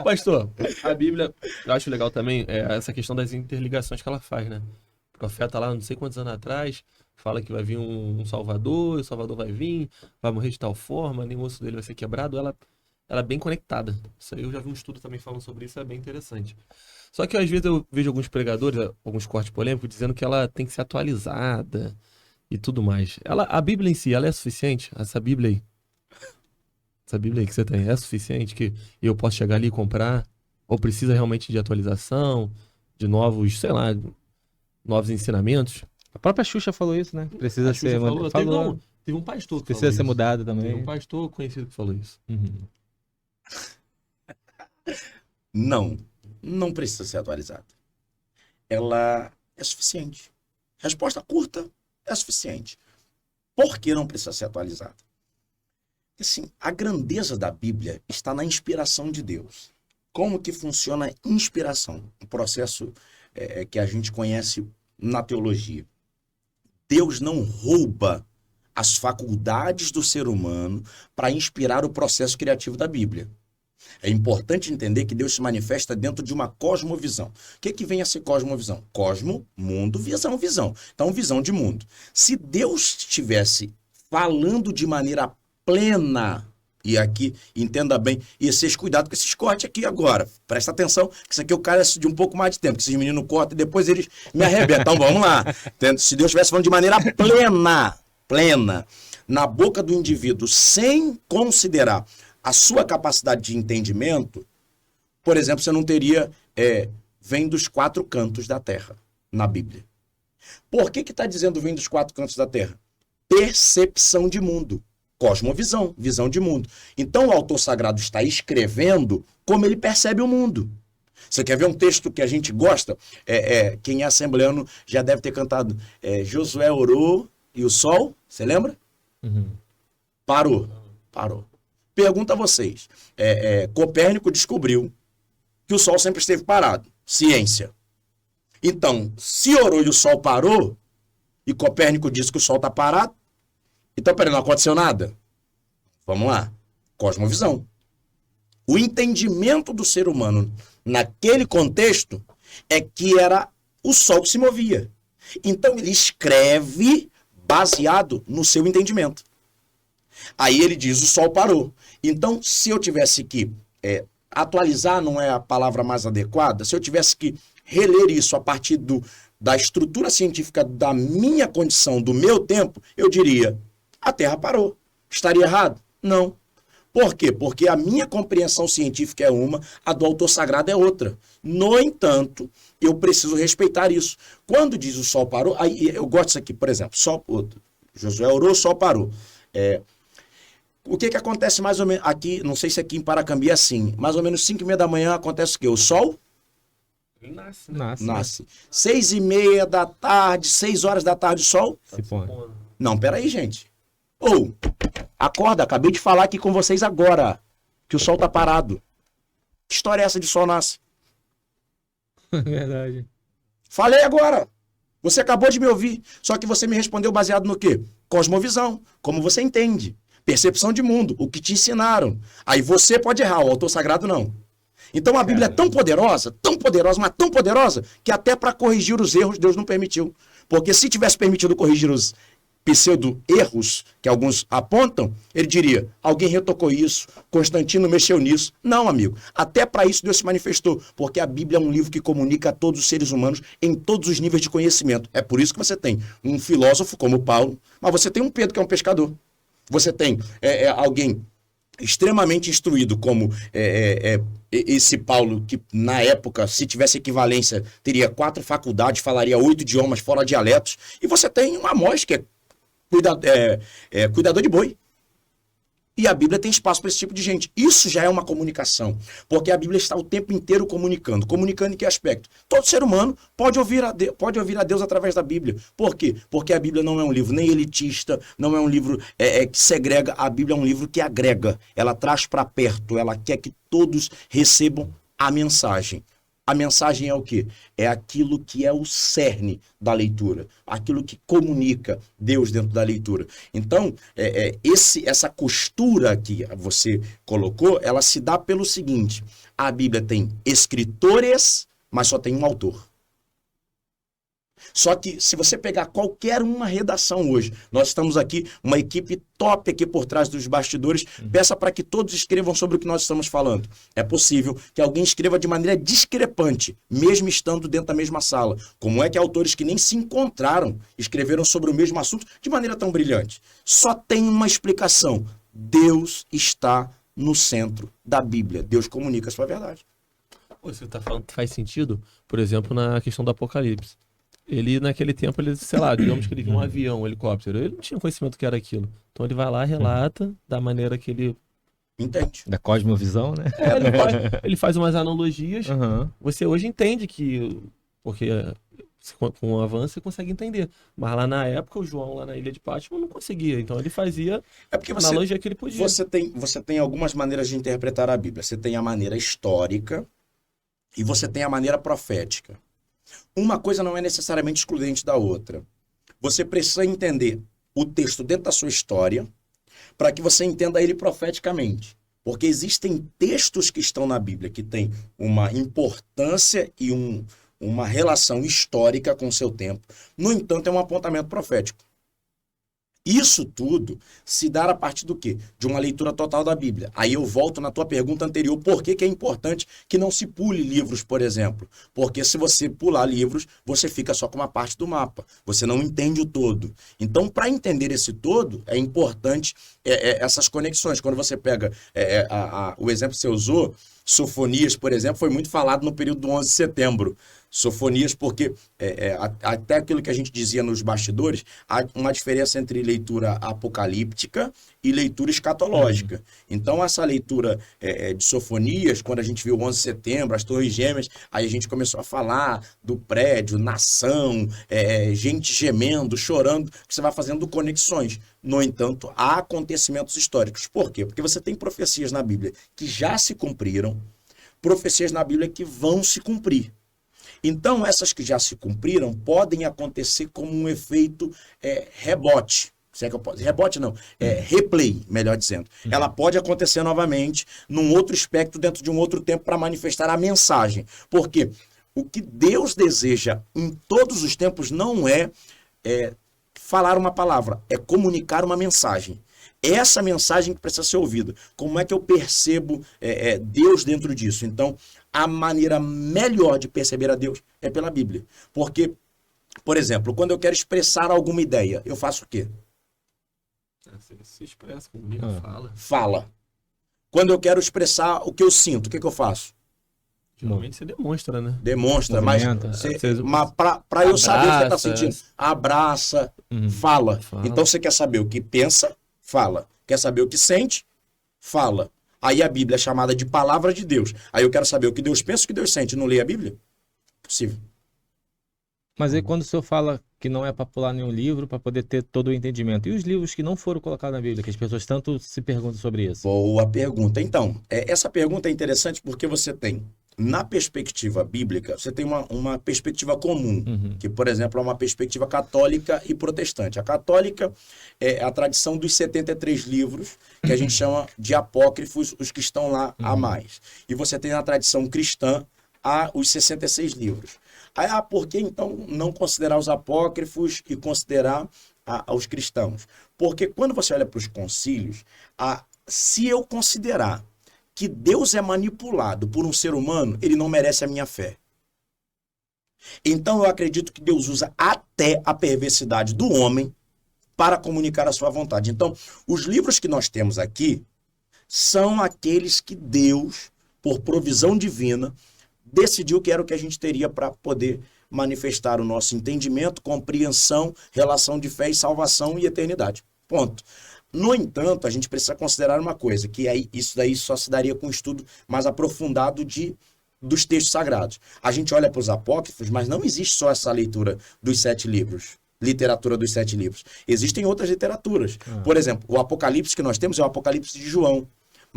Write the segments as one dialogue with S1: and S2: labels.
S1: Pastor, a Bíblia, eu acho legal também essa questão das interligações que ela faz, né? O profeta lá, não sei quantos anos atrás, fala que vai vir um Salvador, e o Salvador vai vir, vai morrer de tal forma, nem o osso dele vai ser quebrado. Ela é bem conectada. Isso aí eu já vi um estudo também falando sobre isso, é bem interessante. Só que às vezes eu vejo alguns pregadores, alguns cortes polêmicos, dizendo que ela tem que ser atualizada e tudo mais. A Bíblia em si, ela é suficiente? Essa Bíblia aí que você tem, é suficiente que eu posso chegar ali e comprar? Ou precisa realmente de atualização, de novos, sei lá, novos ensinamentos?
S2: A própria Xuxa falou isso, né? Precisa
S1: A Xuxa
S2: ser
S1: falou,
S2: falou.
S1: teve um pastor que
S2: Precisa
S1: falou
S2: ser
S1: isso.
S2: mudado
S1: Teve um
S2: também.
S1: pastor conhecido que falou isso.
S2: Uhum.
S3: Não precisa ser atualizada. Ela é suficiente. Resposta curta, é suficiente. Por que não precisa ser atualizada? Assim, a grandeza da Bíblia está na inspiração de Deus. Como que funciona a inspiração? Um processo que a gente conhece na teologia. Deus não rouba as faculdades do ser humano para inspirar o processo criativo da Bíblia. É importante entender que Deus se manifesta dentro de uma cosmovisão. O que vem a ser cosmovisão? Cosmo, mundo, visão, visão. Então, visão de mundo. Se Deus estivesse falando de maneira plena, e aqui, entenda bem, e vocês cuidado com esses cortes aqui agora. Presta atenção, que isso aqui eu quero de um pouco mais de tempo, que esses meninos cortam e depois eles me arrebentam. Então, vamos lá. Se Deus estivesse falando de maneira plena, na boca do indivíduo, sem considerar a sua capacidade de entendimento, por exemplo, você não teria vem dos 4 cantos da terra na Bíblia. Por que está dizendo vem dos 4 cantos da terra? Percepção de mundo. Cosmovisão, visão de mundo. Então o autor sagrado está escrevendo como ele percebe o mundo. Você quer ver um texto que a gente gosta? Quem é assembleano já deve ter cantado. Josué orou e o sol, você lembra?
S2: Uhum.
S3: Parou. Pergunta a vocês. Copérnico descobriu que o sol sempre esteve parado. Ciência. Então, se orou e o sol parou, e Copérnico disse que o sol está parado, então, peraí, não aconteceu nada? Vamos lá. Cosmovisão. O entendimento do ser humano naquele contexto é que era o sol que se movia. Então, ele escreve baseado no seu entendimento. Aí ele diz, o sol parou. Então, se eu tivesse que atualizar, não é a palavra mais adequada, se eu tivesse que reler isso a partir da estrutura científica da minha condição, do meu tempo, eu diria, a Terra parou. Estaria errado? Não. Por quê? Porque a minha compreensão científica é uma, a do autor sagrado é outra. No entanto, eu preciso respeitar isso. Quando diz o sol parou, aí eu gosto disso aqui, por exemplo, Josué orou, o sol parou. O que acontece mais ou menos aqui, não sei se aqui em Paracambi é assim, mais ou menos 5h30 da manhã acontece o quê? O sol nasce. 6h30 da tarde, 6 horas da tarde, o sol
S2: Se põe.
S3: Não, peraí, gente. Acorda, acabei de falar aqui com vocês agora que o sol tá parado. Que história é essa de sol nasce?
S2: Verdade.
S3: Falei agora. Você acabou de me ouvir, só que você me respondeu baseado no quê? Cosmovisão, como você entende. Percepção de mundo, o que te ensinaram. Aí você pode errar, o autor sagrado não. Então a Bíblia é tão poderosa, mas tão poderosa, que até para corrigir os erros Deus não permitiu. Porque se tivesse permitido corrigir os pseudo-erros que alguns apontam, ele diria, alguém retocou isso, Constantino mexeu nisso. Não, amigo. Até para isso Deus se manifestou, porque a Bíblia é um livro que comunica a todos os seres humanos em todos os níveis de conhecimento. É por isso que você tem um filósofo como Paulo, mas você tem um Pedro que é um pescador. Você tem alguém extremamente instruído como esse Paulo, que na época, se tivesse equivalência, teria 4 faculdades, falaria 8 idiomas fora dialetos. E você tem um Amós, que é cuidador de boi. E a Bíblia tem espaço para esse tipo de gente. Isso já é uma comunicação, porque a Bíblia está o tempo inteiro comunicando. Comunicando em que aspecto? Todo ser humano pode ouvir a Deus através da Bíblia. Por quê? Porque a Bíblia não é um livro nem elitista, não é um livro que segrega. A Bíblia é um livro que agrega. Ela traz para perto, ela quer que todos recebam a mensagem. A mensagem é o quê? É aquilo que é o cerne da leitura, aquilo que comunica Deus dentro da leitura. Então, essa costura que você colocou, ela se dá pelo seguinte: a Bíblia tem escritores, mas só tem um autor. Só que se você pegar qualquer uma redação hoje, nós estamos aqui, uma equipe top aqui por trás dos bastidores, peça para que todos escrevam sobre o que nós estamos falando. É possível que alguém escreva de maneira discrepante, mesmo estando dentro da mesma sala. Como é que autores que nem se encontraram escreveram sobre o mesmo assunto de maneira tão brilhante? Só tem uma explicação: Deus está no centro da Bíblia. Deus comunica a sua verdade.
S1: Você está falando que faz sentido, por exemplo, na questão do Apocalipse. Ele, naquele tempo, ele, sei lá, digamos que ele viu um avião, um helicóptero. Ele não tinha conhecimento do que era aquilo. Então ele vai lá, relata da maneira que ele...
S3: Entende?
S2: Da cosmovisão, né?
S1: Ele faz umas analogias.
S2: Uhum.
S1: Você hoje entende que... Porque com o avanço você consegue entender. Mas lá na época, o João, lá na Ilha de Patmos, não conseguia. Então ele fazia
S3: porque
S1: a analogia que ele podia.
S3: Você tem algumas maneiras de interpretar a Bíblia. Você tem a maneira histórica e você tem a maneira profética. Uma coisa não é necessariamente excludente da outra. Você precisa entender o texto dentro da sua história para que você entenda ele profeticamente. Porque existem textos que estão na Bíblia que têm uma importância e uma relação histórica com o seu tempo. No entanto, é um apontamento profético. Isso tudo se dá a partir do quê? De uma leitura total da Bíblia. Aí eu volto na tua pergunta anterior, por que é importante que não se pule livros, por exemplo? Porque se você pular livros, você fica só com uma parte do mapa. Você não entende o todo. Então, para entender esse todo, é importante essas conexões. Quando você pega o exemplo que você usou, Sofonias, por exemplo, foi muito falado no período do 11 de setembro. Sofonias, porque até aquilo que a gente dizia nos bastidores, há uma diferença entre leitura apocalíptica e leitura escatológica. Então, essa leitura de Sofonias, quando a gente viu o 11 de setembro, as Torres Gêmeas, aí a gente começou a falar do prédio, nação, gente gemendo, chorando, que você vai fazendo conexões. No entanto, há acontecimentos históricos. Por quê? Porque você tem profecias na Bíblia que já se cumpriram, profecias na Bíblia que vão se cumprir. Então, essas que já se cumpriram podem acontecer como um efeito rebote. Se é que eu posso... Rebote não, replay, melhor dizendo. Ela pode acontecer novamente num outro espectro, dentro de um outro tempo, para manifestar a mensagem. Porque o que Deus deseja em todos os tempos não é falar uma palavra, é comunicar uma mensagem. Essa mensagem que precisa ser ouvida. Como é que eu percebo Deus dentro disso? Então, a maneira melhor de perceber a Deus é pela Bíblia. Porque, por exemplo, quando eu quero expressar alguma ideia, eu faço o quê?
S1: Você se expressa comigo, fala.
S3: Fala. Quando eu quero expressar o que eu sinto, o que eu faço?
S1: Geralmente você demonstra, né?
S3: Demonstra,
S2: Movimenta.
S3: mas para eu saber o que você está sentindo, abraça, fala. Então você quer saber o que pensa, fala. Quer saber o que sente, fala. Aí a Bíblia é chamada de palavra de Deus. Aí eu quero saber o que Deus pensa, o que Deus sente. Não leia a Bíblia? Possível.
S2: Mas aí quando o senhor fala que não é para pular nenhum livro, para poder ter todo o entendimento. E os livros que não foram colocados na Bíblia, que as pessoas tanto se perguntam sobre isso?
S3: Boa pergunta. Então, essa pergunta é interessante porque você tem, na perspectiva bíblica, você tem uma perspectiva comum, que, por exemplo, é uma perspectiva católica e protestante. A católica é a tradição dos 73 livros, que a gente chama de apócrifos, os que estão lá a mais. E você tem na tradição cristã os 66 livros. Aí, por que então não considerar os apócrifos e considerar os cristãos? Porque quando você olha para os concílios, se eu considerar que Deus é manipulado por um ser humano, ele não merece a minha fé. Então eu acredito que Deus usa até a perversidade do homem para comunicar a sua vontade. Então, os livros que nós temos aqui são aqueles que Deus, por provisão divina, decidiu que era o que a gente teria para poder manifestar o nosso entendimento, compreensão, relação de fé e salvação e eternidade. Ponto. No entanto, a gente precisa considerar uma coisa, que isso daí só se daria com um estudo mais aprofundado dos textos sagrados. A gente olha para os apócrifos, mas não existe só essa leitura dos 7 livros, literatura dos 7 livros. Existem outras literaturas. Por exemplo, o Apocalipse que nós temos é o Apocalipse de João.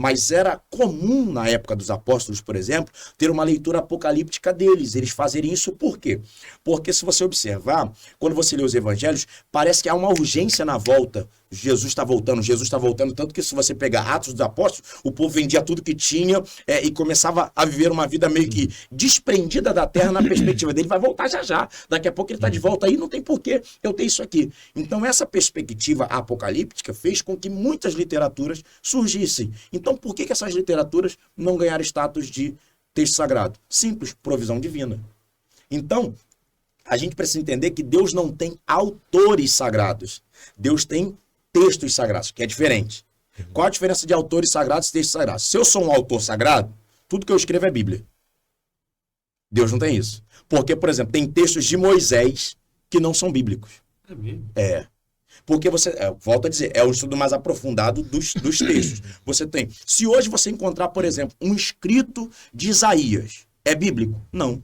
S3: Mas era comum na época dos apóstolos, por exemplo, ter uma leitura apocalíptica deles. Eles fazerem isso por quê? Porque se você observar, quando você lê os evangelhos, parece que há uma urgência na volta. Jesus está voltando, tanto que se você pegar Atos dos Apóstolos, o povo vendia tudo que tinha e começava a viver uma vida meio que desprendida da terra na perspectiva dele. Vai voltar já já. Daqui a pouco ele está de volta aí, não tem porquê eu ter isso aqui. Então essa perspectiva apocalíptica fez com que muitas literaturas surgissem. Então por que essas literaturas não ganharam status de texto sagrado? Simples, provisão divina. Então, a gente precisa entender que Deus não tem autores sagrados. Deus tem textos sagrados, que é diferente. Qual a diferença de autores sagrados e textos sagrados? Se eu sou um autor sagrado, tudo que eu escrevo é Bíblia. Deus não tem isso. Porque, por exemplo, tem textos de Moisés que não são bíblicos.
S1: É mesmo?
S3: É. Porque você, volto a dizer, é o estudo mais aprofundado dos textos. Você tem. Se hoje você encontrar, por exemplo, um escrito de Isaías, é bíblico? Não.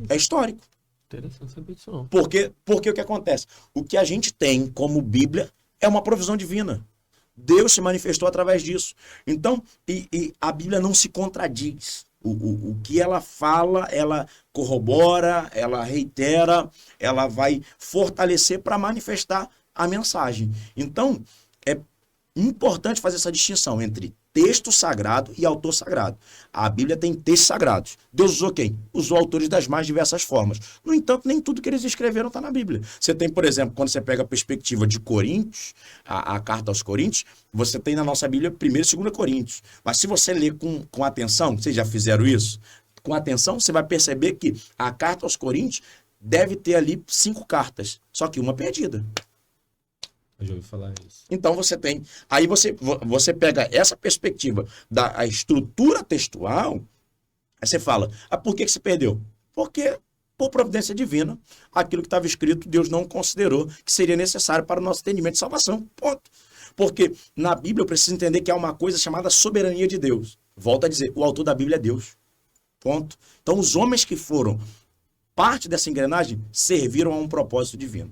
S3: É histórico.
S1: Interessante saber disso, não.
S3: Porque o que acontece? O que a gente tem como Bíblia é uma provisão divina. Deus se manifestou através disso. Então, e a Bíblia não se contradiz. O que ela fala, ela corrobora, ela reitera, ela vai fortalecer para manifestar a mensagem. Então, é importante fazer essa distinção entre texto sagrado e autor sagrado. A Bíblia tem textos sagrados. Deus usou quem? Usou autores das mais diversas formas. No entanto, nem tudo que eles escreveram está na Bíblia. Você tem, por exemplo, quando você pega a perspectiva de Coríntios, a carta aos Coríntios, você tem na nossa Bíblia 1º e 2º Coríntios. Mas se você ler com atenção, vocês já fizeram isso? Com atenção, você vai perceber que a carta aos Coríntios deve ter ali 5 cartas, só que uma perdida.
S2: Eu já ouvi falar isso.
S3: Então você tem. Aí você pega essa perspectiva da estrutura textual, aí você fala, por que se perdeu? Porque, por providência divina, aquilo que estava escrito, Deus não considerou que seria necessário para o nosso entendimento de salvação. Ponto. Porque na Bíblia eu preciso entender que há uma coisa chamada soberania de Deus. Volto a dizer, o autor da Bíblia é Deus. Ponto. Então os homens que foram parte dessa engrenagem serviram a um propósito divino.